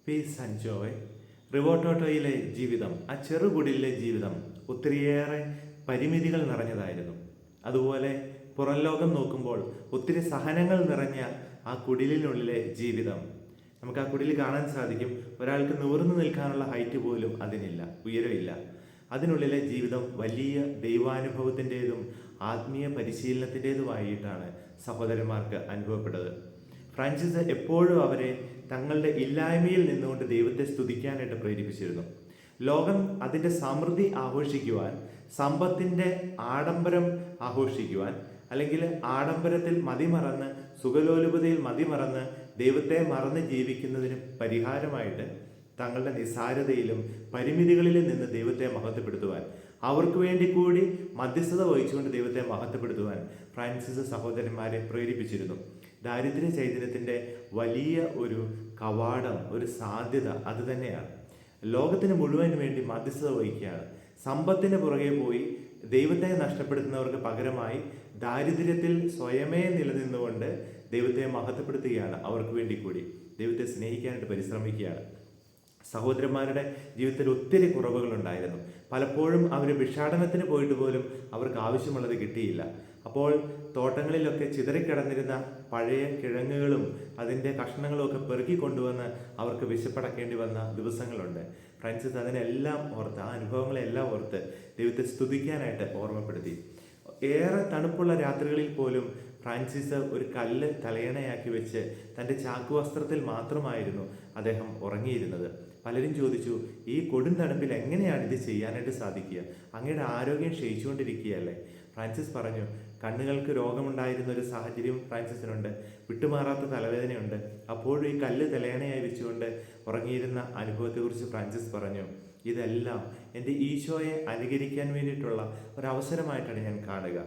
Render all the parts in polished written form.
Piece and Joy. റിവോട്ടോട്ടോയിലെ ജീവിതം, ആ ചെറുകുടിലെ ജീവിതം ഒത്തിരിയേറെ പരിമിതികൾ നിറഞ്ഞതായിരുന്നു. അതുപോലെ പുറം ലോകം നോക്കുമ്പോൾ ഒത്തിരി സഹനങ്ങൾ നിറഞ്ഞ ആ കുടിലിനുള്ളിലെ ജീവിതം നമുക്ക് ആ കുടിൽ കാണാൻ സാധിക്കും. ഒരാൾക്ക് നിവർന്നു നിൽക്കാനുള്ള ഹൈറ്റ് പോലും അതിനില്ല, ഉയരമില്ല. അതിനുള്ളിലെ ജീവിതം വലിയ ദൈവാനുഭവത്തിൻ്റെതും ആത്മീയ പരിശീലനത്തിൻ്റെതുമായിട്ടാണ് സഹോദരന്മാർക്ക് അനുഭവപ്പെട്ടത്. ഫ്രാൻസിസ് എപ്പോഴും അവരെ തങ്ങളുടെ ഇല്ലായ്മയിൽ നിന്നുകൊണ്ട് ദൈവത്തെ സ്തുതിക്കാനായിട്ട് പ്രേരിപ്പിച്ചിരുന്നു. ലോകം അതിൻ്റെ സമൃദ്ധി ആഘോഷിക്കുവാൻ, സമ്പത്തിൻ്റെ ആഡംബരം ആഘോഷിക്കുവാൻ, അല്ലെങ്കിൽ ആഡംബരത്തിൽ മതിമറന്ന്, സുഖലോലുപതയിൽ മതിമറന്ന് ദൈവത്തെ മറന്ന് ജീവിക്കുന്നതിന് പരിഹാരമായിട്ട് തങ്ങളുടെ നിസ്സാരതയിലും പരിമിതികളിലും നിന്ന് ദൈവത്തെ മഹത്വപ്പെടുത്തുവാൻ, അവർക്ക് വേണ്ടി കൂടി മധ്യസ്ഥത വഹിച്ചുകൊണ്ട് ദൈവത്തെ മഹത്വപ്പെടുത്തുവാൻ ഫ്രാൻസിസ് സഹോദരന്മാരെ പ്രേരിപ്പിച്ചിരുന്നു. ദാരിദ്ര്യ ചൈതന്യത്തിൻ്റെ വലിയ ഒരു കവാടം, ഒരു സാധ്യത അത് തന്നെയാണ്. ലോകത്തിന് മുഴുവന് വേണ്ടി മധ്യസ്ഥത വഹിക്കുകയാണ്. സമ്പത്തിന് പുറകെ പോയി ദൈവത്തെ നഷ്ടപ്പെടുത്തുന്നവർക്ക് പകരമായി ദാരിദ്ര്യത്തിൽ സ്വയമേ നിലനിന്നുകൊണ്ട് ദൈവത്തെ മഹത്വപ്പെടുത്തുകയാണ്. അവർക്ക് വേണ്ടി കൂടി ദൈവത്തെ സ്നേഹിക്കാനായിട്ട് പരിശ്രമിക്കുകയാണ്. സഹോദരന്മാരുടെ ജീവിതത്തിൽ ഒത്തിരി കുറവുകളുണ്ടായിരുന്നു. പലപ്പോഴും അവർ ഭിക്ഷാടനത്തിന് പോയിട്ട് പോലും അവർക്ക് ആവശ്യമുള്ളത് കിട്ടിയില്ല. അപ്പോൾ തോട്ടങ്ങളിലൊക്കെ ചിതറിക്കിടന്നിരുന്ന പഴയ കിഴങ്ങുകളും അതിൻ്റെ കഷ്ണങ്ങളും ഒക്കെ പെറുക്കി കൊണ്ടുവന്ന് അവർക്ക് വിശപ്പടക്കേണ്ടി വന്ന ദിവസങ്ങളുണ്ട്. ഫ്രാൻസിസ് അതിനെല്ലാം ഓർത്ത്, ആ അനുഭവങ്ങളെല്ലാം ഓർത്ത് ദൈവത്തെ സ്തുതിക്കാനായിട്ട് ഓർമ്മപ്പെടുത്തി. ഏറെ തണുപ്പുള്ള രാത്രികളിൽ പോലും ഫ്രാൻസിസ് ഒരു കല്ല് തലയണയാക്കി വെച്ച് തൻ്റെ ചാക്കുവസ്ത്രത്തിൽ മാത്രമായിരുന്നു അദ്ദേഹം ഉറങ്ങിയിരുന്നത്. പലരും ചോദിച്ചു, ഈ കൊടും തണുപ്പിൽ എങ്ങനെയാണ് ഇത് ചെയ്യാനായിട്ട് സാധിക്കുക? അങ്ങയുടെ ആരോഗ്യം ക്ഷയിച്ചുകൊണ്ടിരിക്കുകയല്ലേ? ഫ്രാൻസിസ് പറഞ്ഞു, കണ്ണുകൾക്ക് രോഗമുണ്ടായിരുന്ന ഒരു സാഹചര്യം ഫ്രാൻസിസിനുണ്ട്, വിട്ടുമാറാത്ത തലവേദനയുണ്ട്. അപ്പോഴും ഈ കല്ല് തലയണയായി വെച്ചുകൊണ്ട് ഉറങ്ങിയിരുന്ന അനുഭവത്തെക്കുറിച്ച് ഫ്രാൻസിസ് പറഞ്ഞു, ഇതെല്ലാം എൻ്റെ ഈശോയെ അനുകരിക്കാൻ വേണ്ടിയിട്ടുള്ള ഒരവസരമായിട്ടാണ് ഞാൻ കാണുക.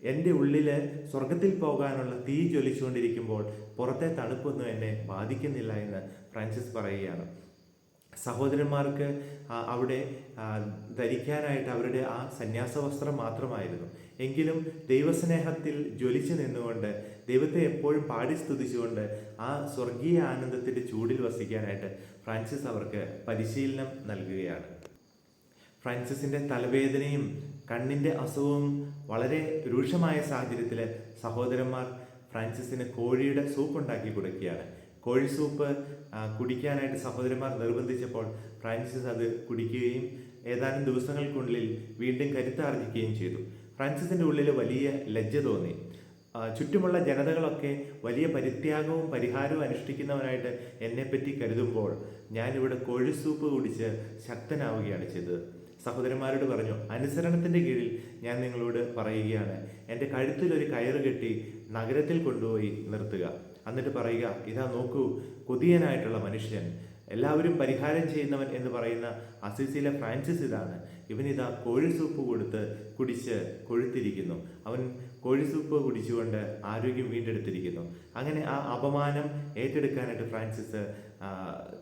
എൻ്റെ ഉള്ളിൽ സ്വർഗത്തിൽ പോകാനുള്ള തീ ജ്വലിച്ചുകൊണ്ടിരിക്കുമ്പോൾ പുറത്തെ തണുപ്പൊന്നും എന്നെ ബാധിക്കുന്നില്ല എന്ന് ഫ്രാൻസിസ് പറയുകയാണ്. സഹോദരന്മാർക്ക് അവിടെ ധരിക്കാനായിട്ട് അവരുടെ ആ സന്യാസ വസ്ത്രം മാത്രമായിരുന്നു. എങ്കിലും ദൈവസ്നേഹത്തിൽ ജ്വലിച്ചു നിന്നുകൊണ്ട് ദൈവത്തെ എപ്പോഴും പാടി സ്തുതിച്ചുകൊണ്ട് ആ സ്വർഗീയ ആനന്ദത്തിൻ്റെ ചൂടിൽ വസിക്കാനായിട്ട് ഫ്രാൻസിസ് അവർക്ക് പരിശീലനം നൽകുകയാണ്. ഫ്രാൻസിസിൻ്റെ തലവേദനയും കണ്ണിൻ്റെ അസുഖവും വളരെ രൂക്ഷമായ സാഹചര്യത്തിൽ സഹോദരന്മാർ ഫ്രാൻസിസിന് കോഴിയുടെ സൂപ്പ് ഉണ്ടാക്കി കൊടുക്കുകയാണ്. കോഴി സൂപ്പ് കുടിക്കാനായിട്ട് സഹോദരന്മാർ നിർബന്ധിച്ചപ്പോൾ ഫ്രാൻസിസ് അത് കുടിക്കുകയും ഏതാനും ദിവസങ്ങൾക്കുള്ളിൽ വീണ്ടും കരുത്താർജിക്കുകയും ചെയ്തു. ഫ്രാൻസിസിൻ്റെ ഉള്ളിൽ വലിയ ലജ്ജ തോന്നി. ചുറ്റുമുള്ള ജനതകളൊക്കെ വലിയ പരിത്യാഗവും പരിഹാരവും അനുഷ്ഠിക്കുന്നവനായിട്ട് എന്നെപ്പറ്റി കരുതുമ്പോൾ ഞാനിവിടെ കോഴി സൂപ്പ് കുടിച്ച് ശക്തനാവുകയാണ് ചെയ്തത്. സഹോദരന്മാരോട് പറഞ്ഞു, അനുസരണത്തിൻ്റെ കീഴിൽ ഞാൻ നിങ്ങളോട് പറയുകയാണ്, എൻ്റെ കഴുത്തിലൊരു കയറ് കെട്ടി നഗരത്തിൽ കൊണ്ടുപോയി നിർത്തുക. എന്നിട്ട് പറയുക, ഇതാ നോക്കൂ, കൊതിയനായിട്ടുള്ള മനുഷ്യൻ, എല്ലാവരും പരിഹാരം ചെയ്യുന്നവൻ എന്ന് പറയുന്ന അസിസിയിലെ ഫ്രാൻസിസ് ഇതാണ്. ഇവനിതാ കോഴി സൂപ്പ് കൊടുത്ത് കുടിച്ച് കൊഴുത്തിരിക്കുന്നു. അവൻ കോഴി സൂപ്പ് കുടിച്ചുകൊണ്ട് ആരോഗ്യം വീണ്ടെടുത്തിരിക്കുന്നു. അങ്ങനെ ആ അപമാനം ഏറ്റെടുക്കാനായിട്ട് ഫ്രാൻസിസ്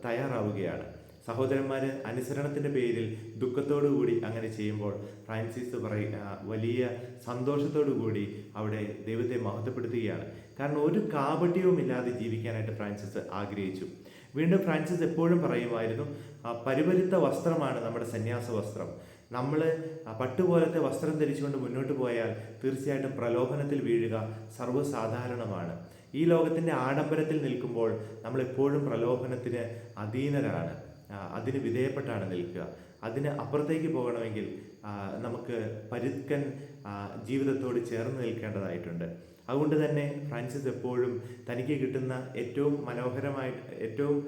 തയ്യാറാവുകയാണ്. സഹോദരന്മാർ അനുസരണത്തിൻ്റെ പേരിൽ ദുഃഖത്തോടു കൂടി അങ്ങനെ ചെയ്യുമ്പോൾ ഫ്രാൻസിസ് വലിയ സന്തോഷത്തോടു കൂടി അവിടെ ദൈവത്തെ മഹത്വപ്പെടുത്തുകയാണ്. കാരണം ഒരു കാപട്യവും ഇല്ലാതെ ജീവിക്കാനായിട്ട് ഫ്രാൻസിസ് ആഗ്രഹിച്ചു. വീണ്ടും ഫ്രാൻസിസ് എപ്പോഴും പറയുമായിരുന്നു, പരിപരുത്ത വസ്ത്രമാണ് നമ്മുടെ സന്യാസ വസ്ത്രം. നമ്മൾ പട്ടുപോലത്തെ വസ്ത്രം ധരിച്ചുകൊണ്ട് മുന്നോട്ട് പോയാൽ തീർച്ചയായിട്ടും പ്രലോഭനത്തിൽ വീഴുക സർവ്വസാധാരണമാണ്. ഈ ലോകത്തിൻ്റെ ആഡംബരത്തിൽ നിൽക്കുമ്പോൾ നമ്മളെപ്പോഴും പ്രലോഭനത്തിന് അധീനരാണ്, അതിന് വിധേയപ്പെട്ടാണ് നിൽക്കുക. അതിന് അപ്പുറത്തേക്ക് പോകണമെങ്കിൽ നമുക്ക് പരുക്കൻ ജീവിതത്തോട് ചേർന്ന് നിൽക്കേണ്ടതായിട്ടുണ്ട്. അതുകൊണ്ട് തന്നെ ഫ്രാൻസിസ് എപ്പോഴും തനിക്ക് കിട്ടുന്ന ഏറ്റവും മനോഹരമായിട്ട്, ഏറ്റവും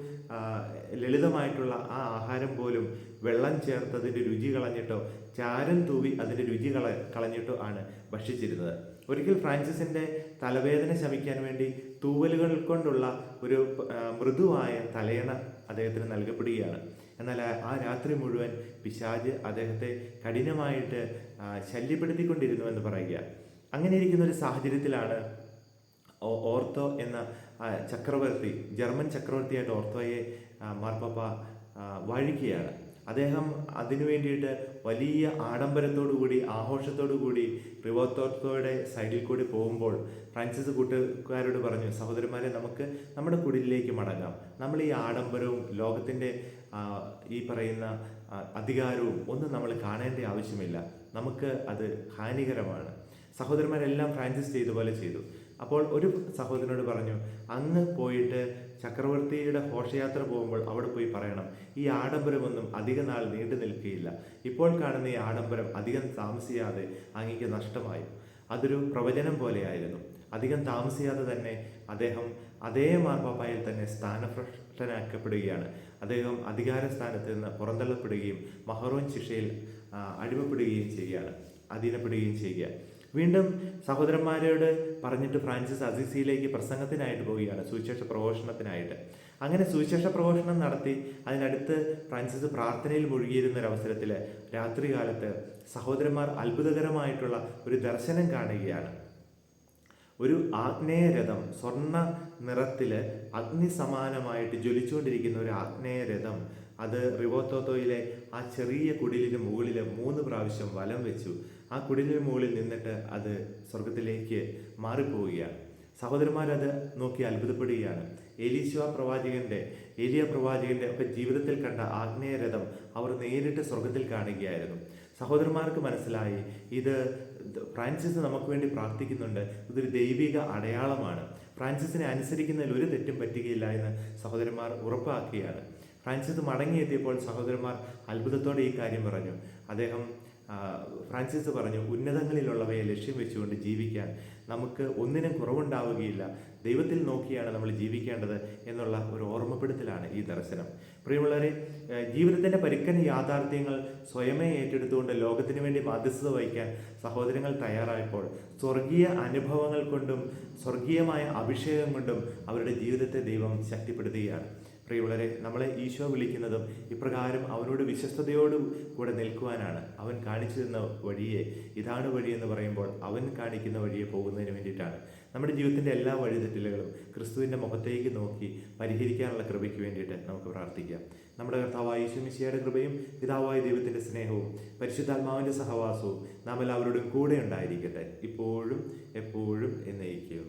ലളിതമായിട്ടുള്ള ആ ആഹാരം പോലും വെള്ളം ചേർത്തതിൻ്റെ രുചി കളഞ്ഞിട്ടോ ചാരം തൂവി അതിൻ്റെ രുചി കളഞ്ഞിട്ടോ ആണ് ഭക്ഷിച്ചിരുന്നത്. ഒരിക്കൽ ഫ്രാൻസിസിൻ്റെ തലവേദന ശമിക്കാൻ വേണ്ടി തൂവലുകൾ കൊണ്ടുള്ള ഒരു മൃദുവായ തലയണ അദ്ദേഹത്തിന് നൽകപ്പെടുകയാണ്. എന്നാൽ ആ രാത്രി മുഴുവൻ പിശാച് അദ്ദേഹത്തെ കഠിനമായിട്ട് ശല്യപ്പെടുത്തിക്കൊണ്ടിരുന്നുവെന്ന് പറയുക. അങ്ങനെ ഇരിക്കുന്ന ഒരു സാഹചര്യത്തിലാണ് ഓർത്തോ എന്ന ചക്രവർത്തി, ജർമ്മൻ ചക്രവർത്തിയായിട്ട് ഓർത്തോയെ മാർപ്പാപ്പ വാഴിക്കുകയാണ്. അദ്ദേഹം അതിനു വേണ്ടിയിട്ട് വലിയ ആഡംബരത്തോടു കൂടി ആഘോഷത്തോടു കൂടി റിവോത്തോയുടെ സൈഡിൽ കൂടി പോകുമ്പോൾ ഫ്രാൻസിസ് കൂട്ടുകാരോട് പറഞ്ഞു, സഹോദരന്മാരെ, നമുക്ക് നമ്മുടെ കുടിലിലേക്ക് മടങ്ങാം. നമ്മൾ ഈ ആഡംബരവും ലോകത്തിൻ്റെ ഈ പറയുന്ന അധികാരവും ഒന്നും നമ്മൾ കാണേണ്ട ആവശ്യമില്ല. നമുക്ക് അത് ഹാനികരമാണ്. സഹോദരന്മാരെല്ലാം ഫ്രാൻസിസ് ചെയ്തതുപോലെ ചെയ്തു. അപ്പോൾ ഒരു സഹോദരനോട് പറഞ്ഞു, അങ്ങ് പോയിട്ട് ചക്രവർത്തിയുടെ ഘോഷയാത്ര പോകുമ്പോൾ അവിടെ പോയി പറയണം, ഈ ആഡംബരമൊന്നും അധിക നാൾ നീണ്ടു നിൽക്കുകയില്ല. ഇപ്പോൾ കാണുന്ന ഈ ആഡംബരം അധികം താമസിയാതെ അങ്ങേക്ക് നഷ്ടമായി. അതൊരു പ്രവചനം പോലെയായിരുന്നു. അധികം താമസിയാതെ തന്നെ അദ്ദേഹം അതേ മാർപ്പാപ്പായിൽ തന്നെ സ്ഥാനഭ്രഷ്ടനാക്കപ്പെടുകയാണ്. അദ്ദേഹം അധികാര സ്ഥാനത്ത് നിന്ന് പുറന്തള്ളപ്പെടുകയും മഹറോൻ ശിക്ഷയിൽ അടിമപ്പെടുകയും ചെയ്യുകയാണ്, അധീനപ്പെടുകയും ചെയ്യുക. വീണ്ടും സഹോദരന്മാരോട് പറഞ്ഞിട്ട് ഫ്രാൻസിസ് അസിസിയിലേക്ക് പ്രസംഗത്തിനായിട്ട് പോവുകയാണ്, സുവിശേഷ പ്രഘോഷണത്തിനായിട്ട്. അങ്ങനെ സുവിശേഷ പ്രഘോഷണം നടത്തി അതിനടുത്ത് ഫ്രാൻസിസ് പ്രാർത്ഥനയിൽ മുഴുകിയിരുന്ന ഒരവസരത്തിൽ രാത്രികാലത്ത് സഹോദരന്മാർ അത്ഭുതകരമായിട്ടുള്ള ഒരു ദർശനം കാണുകയാണ്. ഒരു ആഗ്നേയരഥം, സ്വർണ്ണ നിറത്തിൽ അഗ്നി സമാനമായിട്ട് ജ്വലിച്ചുകൊണ്ടിരിക്കുന്ന ഒരു ആഗ്നേയരഥം, അത് റിവോത്തോയിലെ ആ ചെറിയ കുടിലിന് മുകളിൽ 3 പ്രാവശ്യം വലം വെച്ചു. ആ കുടിലിന് മുകളിൽ നിന്നിട്ട് അത് സ്വർഗത്തിലേക്ക് മാറിപ്പോവുകയാണ്. സഹോദരന്മാരത് നോക്കി അത്ഭുതപ്പെടുകയാണ്. ഏലിയ പ്രവാചകന്റെ ഒക്കെ ജീവിതത്തിൽ കണ്ട ആഗ്നേയരഥം അവർ നേരിട്ട് സ്വർഗത്തിൽ കാണുകയായിരുന്നു. സഹോദരന്മാർക്ക് മനസ്സിലായി, ഇത് ഫ്രാൻസിസ് നമുക്ക് വേണ്ടി പ്രാർത്ഥിക്കുന്നുണ്ട്, ഇതൊരു ദൈവിക അടയാളമാണ്. ഫ്രാൻസിസിനെ അനുസരിക്കുന്നതിൽ ഒരു തെറ്റും പറ്റുകയില്ല എന്ന് സഹോദരന്മാർ ഉറപ്പാക്കുകയാണ്. ഫ്രാൻസിസ് മടങ്ങിയെത്തിയപ്പോൾ സഹോദരന്മാർ അത്ഭുതത്തോടെ ഈ കാര്യം പറഞ്ഞു. ഫ്രാൻസിസ് പറഞ്ഞു, ഉന്നതങ്ങളിലുള്ളവയെ ലക്ഷ്യം വെച്ചുകൊണ്ട് ജീവിക്കാൻ നമുക്ക് ഒന്നിനും കുറവുണ്ടാവുകയില്ല. ദൈവത്തിൽ നോക്കിയാണ് നമ്മൾ ജീവിക്കേണ്ടത് എന്നുള്ള ഒരു ഓർമ്മപ്പെടുത്തലാണ് ഈ ദർശനം. പ്രിയമുള്ളവരെ, ജീവിതത്തിൻ്റെ പരുക്കൻ യാഥാർത്ഥ്യങ്ങൾ സ്വയമേ ഏറ്റെടുത്തുകൊണ്ട് ലോകത്തിന് വേണ്ടി ബാധ്യസ്ഥത വഹിക്കാൻ സഹോദരങ്ങൾ തയ്യാറായപ്പോൾ സ്വർഗീയ അനുഭവങ്ങൾ കൊണ്ടും സ്വർഗീയമായ അഭിഷേകം കൊണ്ടും അവരുടെ ജീവിതത്തെ ദൈവം ശക്തിപ്പെടുത്തുകയാണ്. പ്രിയമുള്ളവരെ, നമ്മളെ ഈശോ വിളിക്കുന്നതും ഇപ്രകാരം അവനോട് വിശ്വസ്തയോടും കൂടെ നിൽക്കുവാനാണ്. അവൻ കാണിച്ചു തന്ന വഴിയെ, ഇതാണ് വഴിയെന്ന് പറയുമ്പോൾ അവൻ കാണിക്കുന്ന വഴിയെ പോകുന്നതിന് വേണ്ടിയിട്ടാണ്. നമ്മുടെ ജീവിതത്തിൻ്റെ എല്ലാ വഴിതെറ്റലുകളും ക്രിസ്തുവിൻ്റെ മുഖത്തേക്ക് നോക്കി പരിഹരിക്കാനുള്ള കൃപയ്ക്ക് വേണ്ടിയിട്ട് നമുക്ക് പ്രാർത്ഥിക്കാം. നമ്മുടെ കർത്താവായ യേശു മിശിഹായുടെ കൃപയും പിതാവായ ദൈവത്തിൻ്റെ സ്നേഹവും പരിശുദ്ധാത്മാവിൻ്റെ സഹവാസവും നാം എല്ലാവരോടും കൂടെ ഉണ്ടായിരിക്കട്ടെ, ഇപ്പോഴും എപ്പോഴും എന്നേക്കും.